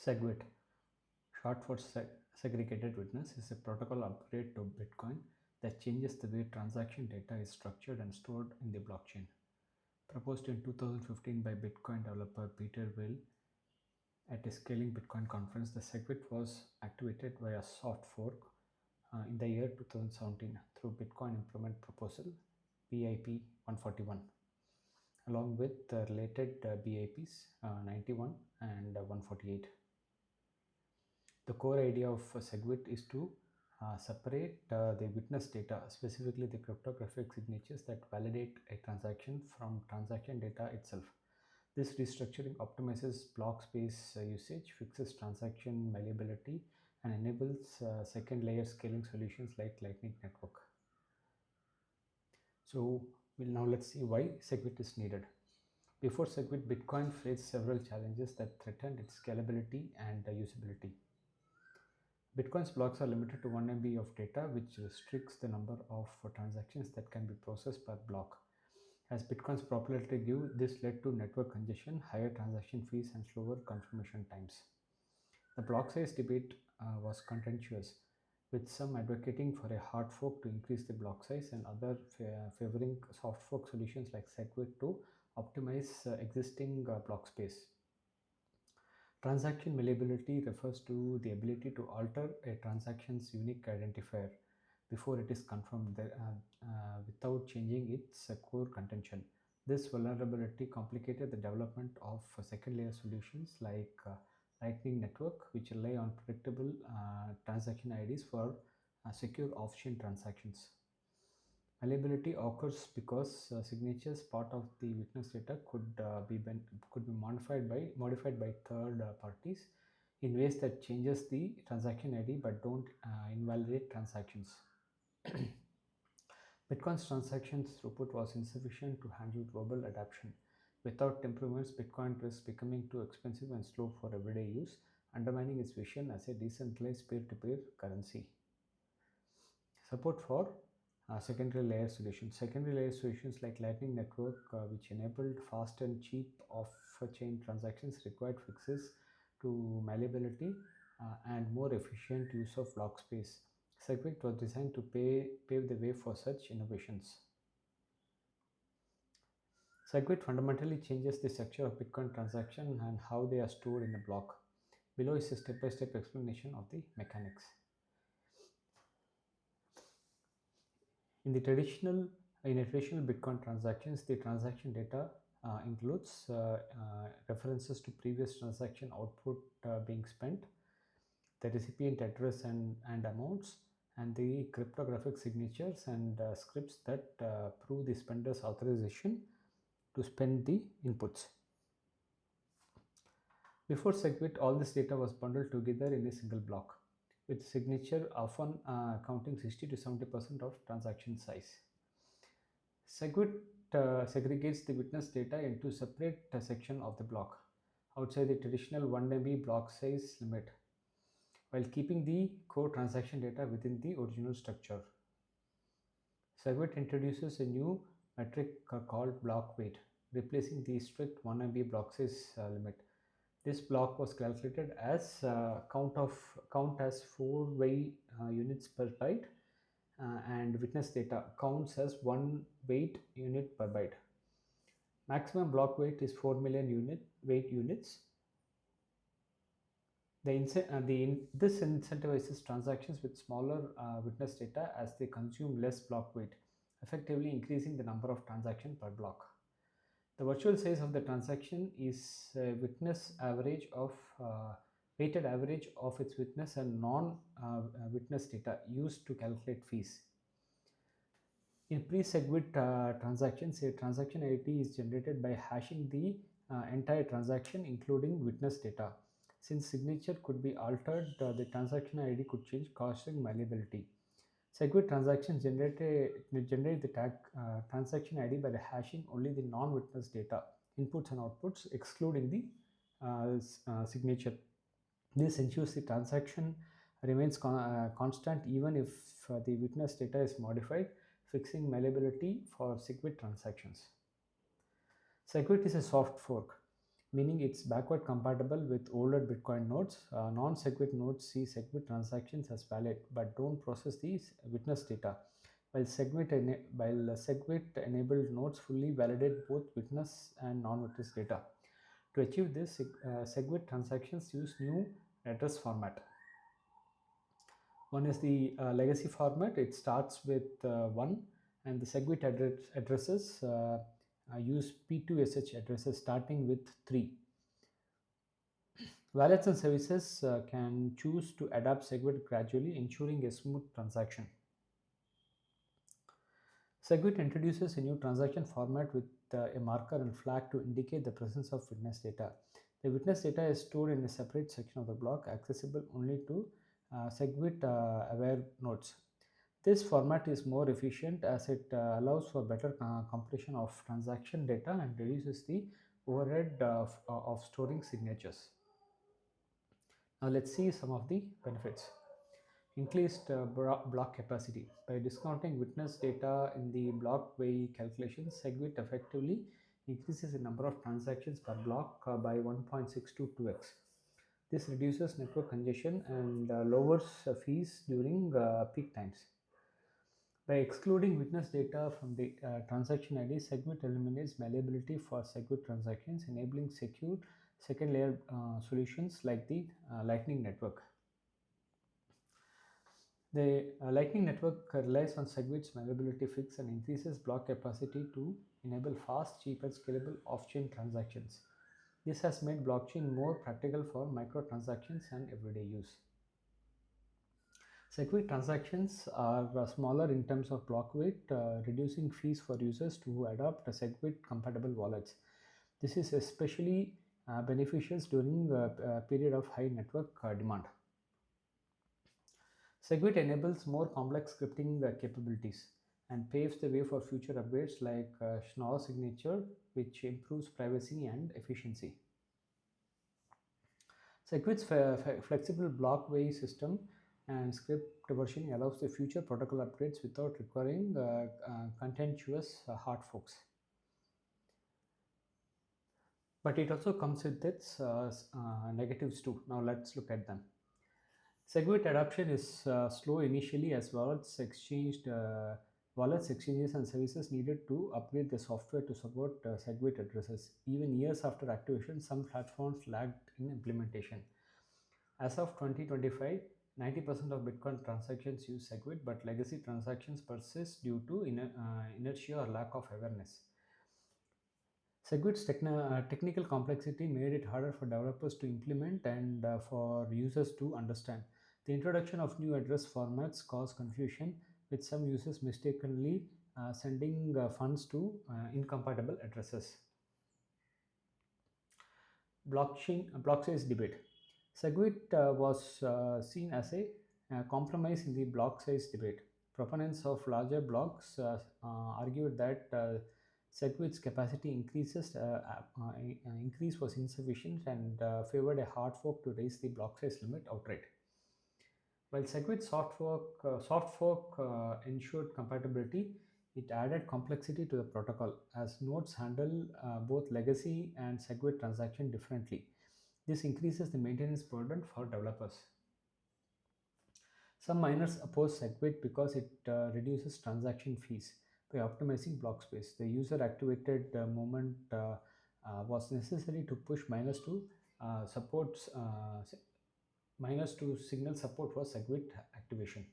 SegWit, short for segregated witness, is a protocol upgrade to Bitcoin that changes the way transaction data is structured and stored in the blockchain. Proposed in 2015 by Bitcoin developer Peter Will at a Scaling Bitcoin conference, the SegWit was activated via soft fork in the year 2017 through Bitcoin Improvement Proposal BIP 141, along with the related BIPs 91 and 148. The core idea of SegWit is to separate the witness data, specifically the cryptographic signatures that validate a transaction from transaction data itself. This restructuring optimizes block space usage, fixes transaction malleability, and enables second layer scaling solutions like Lightning Network. So let's see why SegWit is needed. Before SegWit, Bitcoin faced several challenges that threatened its scalability and usability. Bitcoin's blocks are limited to 1 MB of data, which restricts the number of transactions that can be processed per block. As Bitcoin's popularity grew, this led to network congestion, higher transaction fees, and slower confirmation times. The block size debate was contentious, with some advocating for a hard fork to increase the block size and others favoring soft fork solutions like SegWit to optimize existing block space. Transaction malleability refers to the ability to alter a transaction's unique identifier before it is confirmed without changing its core contention. This vulnerability complicated the development of second layer solutions like Lightning Network, which rely on predictable transaction IDs for secure off-chain transactions. Malleability occurs because signatures part of the witness data could be modified by third parties in ways that changes the transaction ID but don't invalidate transactions. Bitcoin's transactions throughput was insufficient to handle global adoption. Without improvements, Bitcoin risks becoming too expensive and slow for everyday use, undermining its vision as a decentralized peer-to-peer currency. Support for secondary layer solutions. Secondary layer solutions like Lightning Network, which enabled fast and cheap off-chain transactions, required fixes to malleability and more efficient use of block space. SegWit was designed to pave the way for such innovations. SegWit fundamentally changes the structure of Bitcoin transaction and how they are stored in a block. Below is a step-by-step explanation of the mechanics. In a traditional Bitcoin transactions, the transaction data includes references to previous transaction output being spent, the recipient address and amounts, and the cryptographic signatures and scripts that prove the spender's authorization to spend the inputs. Before SegWit, all this data was bundled together in a single block, with signature often counting 60 to 70% of transaction size. SegWit segregates the witness data into separate section of the block outside the traditional 1 MB block size limit, while keeping the core transaction data within the original structure. SegWit introduces a new metric called block weight, replacing the strict 1 MB block size limit. This block was calculated as count as 4 weight units per byte, and witness data counts as 1 weight unit per byte. Maximum block weight is 4 million weight units. This incentivizes transactions with smaller witness data as they consume less block weight, effectively increasing the number of transactions per block. The virtual size of the transaction is a weighted average of its witness and non-witness data used to calculate fees. In pre-SegWit transactions, a transaction ID is generated by hashing the entire transaction, including witness data. Since signature could be altered, the transaction ID could change, causing malleability. SegWit transactions generate the transaction ID by hashing only the non-witness data, inputs and outputs, excluding the signature. This ensures the transaction remains constant even if the witness data is modified, fixing malleability for SegWit transactions. SegWit is a soft fork. meaning it's backward compatible with older Bitcoin nodes. Non-SegWit nodes see SegWit transactions as valid but don't process the witness data, while SegWit enabled nodes fully validate both witness and non-witness data. To achieve this, SegWit transactions use new address format. One is the legacy format. It starts with 1, and the SegWit addresses use P2SH addresses starting with 3. Wallets and services can choose to adapt SegWit gradually, ensuring a smooth transaction. SegWit introduces a new transaction format with a marker and flag to indicate the presence of witness data. The witness data is stored in a separate section of the block, accessible only to SegWit aware nodes. This format is more efficient as it allows for better compression of transaction data and reduces the overhead of storing signatures. Now let's see some of the benefits. Increased block capacity. By discounting witness data in the block weight calculations, SegWit effectively increases the number of transactions per block by 1.622x. This reduces network congestion and lowers fees during peak times. By excluding witness data from the transaction ID, SegWit eliminates malleability for SegWit transactions, enabling secure second layer solutions like the Lightning Network. The Lightning Network relies on SegWit's malleability fix and increases block capacity to enable fast, cheap, and scalable off-chain transactions. This has made blockchain more practical for microtransactions and everyday use. SegWit transactions are smaller in terms of block weight, reducing fees for users who adopt SegWit compatible wallets. This is especially beneficial during a period of high network demand. SegWit enables more complex scripting capabilities and paves the way for future upgrades like Schnorr signature, which improves privacy and efficiency. SegWit's flexible block weight system and script versioning allows the future protocol upgrades without requiring contentious hard forks. But it also comes with its negatives too. Now let's look at them. SegWit adoption is slow initially as wallets, exchanges, and services needed to upgrade their software to support SegWit addresses. Even years after activation, some platforms lagged in implementation. As of 2025, 90% of Bitcoin transactions use SegWit, but legacy transactions persist due to inertia or lack of awareness. SegWit's technical complexity made it harder for developers to implement and for users to understand. The introduction of new address formats caused confusion, with some users mistakenly sending funds to incompatible addresses. Block size debate. SegWit was seen as a compromise in the block size debate. Proponents of larger blocks argued that SegWit's capacity increase was insufficient and favored a hard fork to raise the block size limit outright. While SegWit's soft fork ensured compatibility, it added complexity to the protocol as nodes handle both legacy and SegWit transaction differently. This increases the maintenance burden for developers. Some miners oppose SegWit because it reduces transaction fees by optimizing block space. The user activated movement was necessary to push miners to signal support for SegWit activation.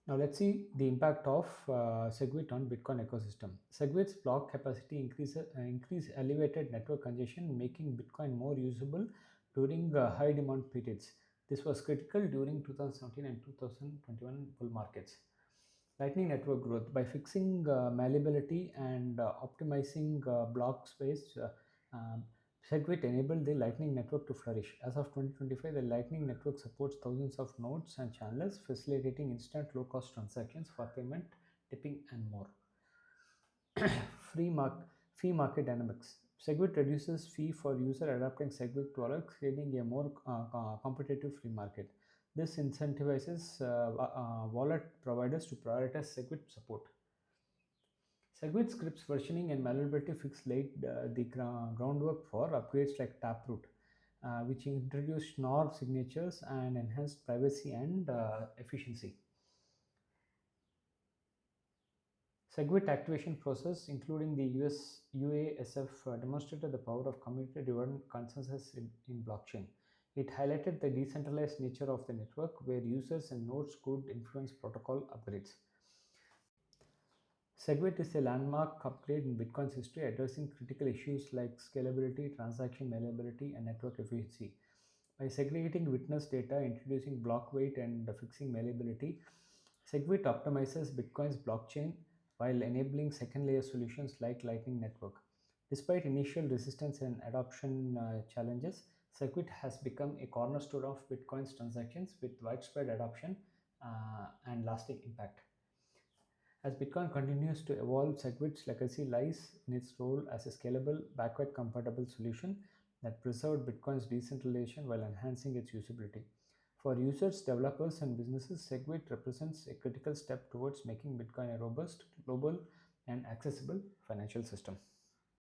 Now let's see the impact of SegWit on Bitcoin ecosystem. SegWit's block capacity increase elevated network congestion, making Bitcoin more usable during high demand periods. This was critical during 2017 and 2021 bull markets. Lightning Network growth. By fixing malleability and optimizing block space, SegWit enabled the Lightning Network to flourish. As of 2025, the Lightning Network supports thousands of nodes and channels, facilitating instant low-cost transactions for payment, tipping, and more. Free fee market dynamics. SegWit reduces fee for user adopting SegWit products, creating a more competitive free market. This incentivizes wallet providers to prioritize SegWit support. SegWit scripts versioning and malleability fix laid the groundwork for upgrades like Taproot, which introduced Schnorr signatures and enhanced privacy and efficiency. SegWit activation process, including the US UASF, demonstrated the power of community-driven consensus in blockchain. It highlighted the decentralized nature of the network, where users and nodes could influence protocol upgrades. SegWit is a landmark upgrade in Bitcoin's history, addressing critical issues like scalability, transaction malleability, and network efficiency. By segregating witness data, introducing block weight, and fixing malleability, SegWit optimizes Bitcoin's blockchain while enabling second layer solutions like Lightning Network. Despite initial resistance and adoption challenges, SegWit has become a cornerstone of Bitcoin's transactions with widespread adoption and lasting impact. As Bitcoin continues to evolve, SegWit's legacy lies in its role as a scalable, backward compatible solution that preserved Bitcoin's decentralization while enhancing its usability. For users, developers, and businesses, SegWit represents a critical step towards making Bitcoin a robust, global, and accessible financial system.